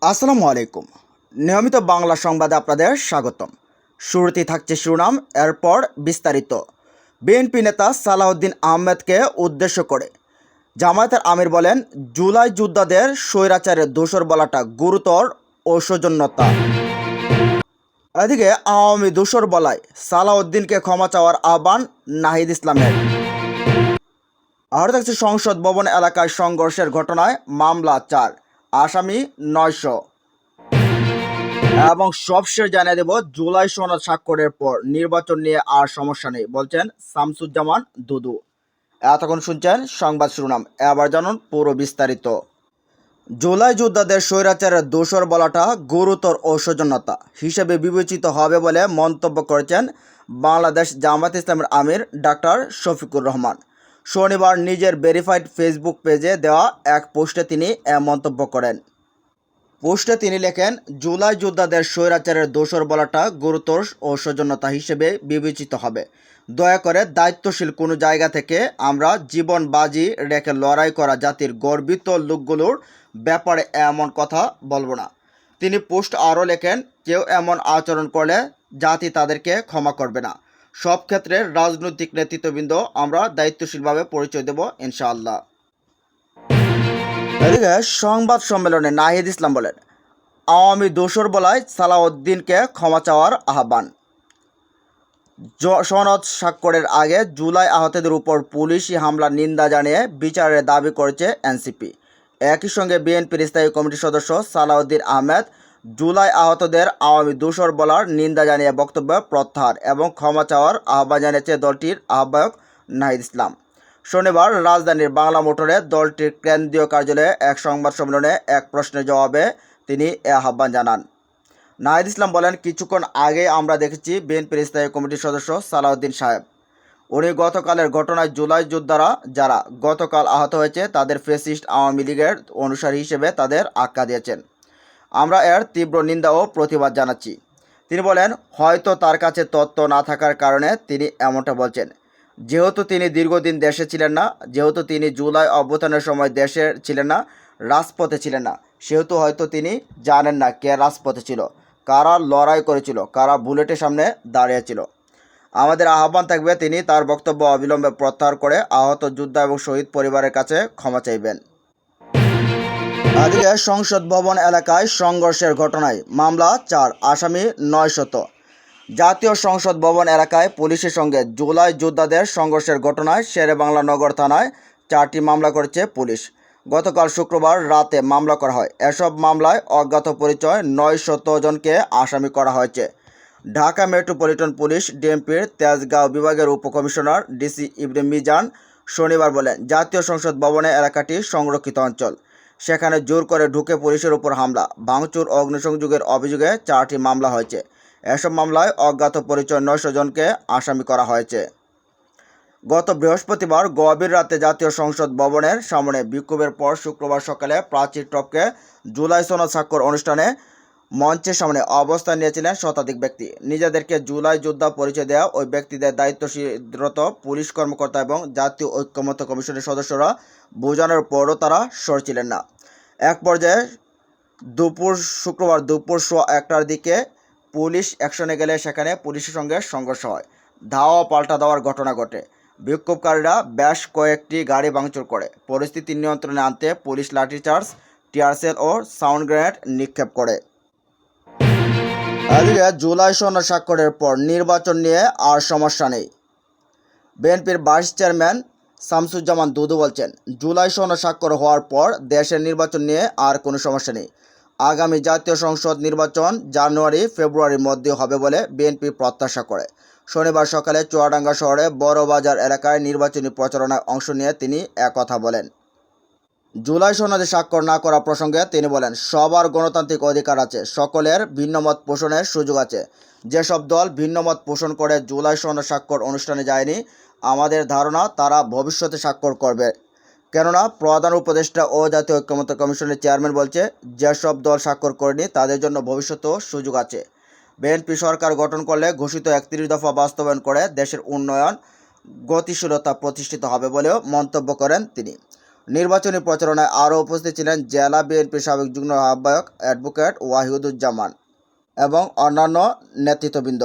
আসসালামু আলাইকুম। নিয়মিত বাংলা সংবাদে আপনাদের স্বাগতম। শুরুতেই থাকছে শিরোনাম, এরপর বিস্তারিত। বিএনপি নেতা সালাউদ্দিন আহমেদকে উদ্দেশ্য করে জামায়াতের আমির বলেন, জুলাই যোদ্ধাদের স্বৈরাচারের দোসর বলাটা গুরুতর ঔষধন্যতা। এদিকে আওয়ামী দোসর বলায় সালাউদ্দিনকে ক্ষমা চাওয়ার আহ্বান নাহিদ ইসলামের। আরও থাকছে সংসদ ভবন এলাকায় সংঘর্ষের ঘটনায় মামলা 4, আসামি 900। এবং সবশেষ জানিয়ে দেব, জুলাই সনদ স্বাক্ষরের পর নির্বাচন নিয়ে আর সমস্যা নেই বলছেন শামসুজ্জামান দুদু। এতক্ষণ শুনছেন সংবাদ শিরোনাম, এবার জানুন পুরো বিস্তারিত। জুলাই যোদ্ধাদের স্বৈরাচারের দোসর বলাটা গুরুতর অসৌজন্যতা হিসেবে বিবেচিত হবে বলে মন্তব্য করেছেন বাংলাদেশ জামায়াত ইসলামের আমির ডাক্তার শফিকুর রহমান। শনিবার নিজের ভেরিফাইড ফেসবুক পেজে দেওয়া এক পোস্টে তিনি মন্তব্য করেন। পোস্টে তিনি লেখেন, জুলাই যোদ্ধাদের স্বৈরাচারের দোসর বলাটা গুরুতর ও সৌজন্যতা হিসেবে বিবেচিত হবে। দয়া করে দায়িত্বশীল কোনো জায়গা থেকে আমরা জীবন বাজি রেখে লড়াই করা জাতির গর্বিত লোকগুলোর ব্যাপারে এমন কথা বলবো না। তিনি পোস্ট আরও লেখেন, কেউ এমন আচরণ করলে জাতি তাদেরকে ক্ষমা করবে না। সব ক্ষেত্রে রাজনৈতিক নেতৃত্ববৃন্দ আমরা দায়িত্বশীলভাবে পরিচয় দেব ইনশাআল্লাহ। এদিকে সংবাদ সম্মেলনে নাহিদ ইসলাম বলেন, আওয়ামী দোসর বলায় সালাউদ্দিনকে ক্ষমা চাওয়ার আহ্বান। সনদ স্বাক্ষরের আগে জুলাই আহতদের উপর পুলিশি হামলার নিন্দা জানিয়ে বিচারের দাবি করেছে এনসিপি। একই সঙ্গে বিএনপির স্থায়ী কমিটির সদস্য সালাউদ্দিন আহমেদ জুলাই আহতদের আওয়ামী দোসর বলার নিন্দা জানিয়ে বক্তব্য প্রত্যাহার এবং ক্ষমা চাওয়ার আহ্বান জানিয়েছে দলটির আহ্বায়ক নাহিদ ইসলাম। শনিবার রাজধানীর বাংলা মোটরে দলটির কেন্দ্রীয় কার্যালয়ে এক সংবাদ সম্মেলনে এক প্রশ্নের জবাবে তিনি এ আহ্বান জানান। নাহিদ ইসলাম বলেন, কিছুক্ষণ আগে আমরা দেখেছি বিএনপির স্থায়ী কমিটির সদস্য সালাউদ্দিন সাহেব, উনি গতকালের ঘটনায় জুলাই যোদ্ধারা যারা গতকাল আহত হয়েছে তাদের ফ্যাসিস্ট আওয়ামী লীগের অনুসারী হিসেবে তাদের আখ্যা দিয়েছেন। আমরা এর তীব্র নিন্দা ও প্রতিবাদ জানাচ্ছি। তিনি বলেন, হয়তো তার কাছে তথ্য না থাকার কারণে তিনি এমনটা বলছেন। যেহেতু তিনি দীর্ঘদিন দেশে ছিলেন না, যেহেতু তিনি জুলাই অভ্যুত্থানের সময় দেশে ছিলেন না, রাজপথে ছিলেন না, সেহেতু হয়তো তিনি জানেন না কে রাজপথে ছিল, কারা লড়াই করেছিল, কারা বুলেটের সামনে দাঁড়িয়েছিল। আমাদের আহ্বান থাকবে তিনি তার বক্তব্য অবিলম্বে প্রত্যাহার করে আহত যোদ্ধা এবং শহীদ পরিবারের কাছে ক্ষমা চাইবেন। আজকে সংসদ ভবন এলাকায় সংঘর্ষের ঘটনায় মামলা 4, আসামি 900। জাতীয় সংসদ ভবন এলাকায় পুলিশের সঙ্গে জুলাই যোদ্ধাদের সংঘর্ষের ঘটনায় শেরেবাংলা নগর থানায় 4টি মামলা করেছে পুলিশ। গতকাল শুক্রবার রাতে মামলা করা হয়। এসব মামলায় অজ্ঞাত পরিচয় 900 জনকে আসামি করা হয়েছে। ঢাকা মেট্রোপলিটন পুলিশ ডিএমপির তেজগাঁও বিভাগের উপকমিশনার ডিসি ইবনে মিজান শনিবার বলেন, জাতীয় সংসদ ভবনে এলাকাটি সংরক্ষিত অঞ্চল। সেখানে জোর করে ঢুকে পুলিশের উপর হামলা, ভাঙচুর, অগ্নিসংযোগের অভিযোগে 4টি মামলা হয়েছে। এসব মামলায় অজ্ঞাত পরিচয় 900 জনকে আসামি করা হয়েছে। গত বৃহস্পতিবার গভীর রাতে জাতীয় সংসদ ভবনের সামনে বিক্ষোভের পর শুক্রবার সকালে প্রাচীর টপকে জুলাই সনদ স্বাক্ষর অনুষ্ঠানে মঞ্চের সামনে অবস্থান নিয়েছিলেন শতাধিক ব্যক্তি। নিজেদেরকে জুলাই যোদ্ধা পরিচয় দেওয়া ওই ব্যক্তিদের দায়িত্বশীলরত পুলিশ কর্মকর্তা এবং জাতীয় ঐক্যমত্য কমিশনের সদস্যরা বোঝানোর পরও তারা সরছিলেন না। এক পর্যায়ে শুক্রবার দুপুর 1টার দিকে পুলিশ অ্যাকশনে গেলে সেখানে পুলিশের সঙ্গে সংঘর্ষ হয়। ধাওয়া পাল্টা দেওয়ার ঘটনা ঘটে। বিক্ষোভকারীরা বেশ কয়েকটি গাড়ি ভাঙচুর করে। পরিস্থিতি নিয়ন্ত্রণে আনতে পুলিশ লাঠিচার্জ, টিয়ারশেল ও সাউন্ড গ্রেনেড নিক্ষেপ করে। এদিকে জুলাই সনদ স্বাক্ষরের পর নির্বাচন নিয়ে আর সমস্যা নেই। বিএনপির ভাইস চেয়ারম্যান শামসুজ্জামান দুদু বলছেন, জুলাই সনদ স্বাক্ষর হওয়ার পর দেশের নির্বাচন নিয়ে আর কোনো সমস্যা নেই। আগামী জাতীয় সংসদ নির্বাচন জানুয়ারি-ফেব্রুয়ারির মধ্যে হবে বলে বিএনপি প্রত্যাশা করে। শনিবার সকালে চুয়াডাঙ্গা শহরে বড়বাজার এলাকায় নির্বাচনী প্রচারণায় অংশ নিয়ে তিনি একথা বলেন। জুলাই সনদে স্বাক্ষর না করা প্রসঙ্গে তিনি বলেন, সবার গণতান্ত্রিক অধিকার আছে, সকলের ভিন্নমত পোষণের সুযোগ আছে। যেসব দল ভিন্নমত পোষণ করে জুলাই সনদ স্বাক্ষর অনুষ্ঠানে যায়নি, আমাদের ধারণা তারা ভবিষ্যতে স্বাক্ষর করবে। কেননা প্রধান উপদেষ্টা ও জাতীয় ঐক্যমত্য কমিশনের চেয়ারম্যান বলছে, যেসব দল স্বাক্ষর করেনি তাদের জন্য ভবিষ্যতেও সুযোগ আছে। বিএনপি সরকার গঠন করলে ঘোষিত 31 দফা বাস্তবায়ন করে দেশের উন্নয়ন গতিশীলতা প্রতিষ্ঠিত হবে বলেও মন্তব্য করেন তিনি। নির্বাচনী প্রচারণায় আরও উপস্থিত ছিলেন জেলা বিএনপির সাবেক যুগ্ম আহ্বায়ক অ্যাডভোকেট ওয়াহিদুজ্জামান এবং অন্যান্য নেতৃত্ববৃন্দ।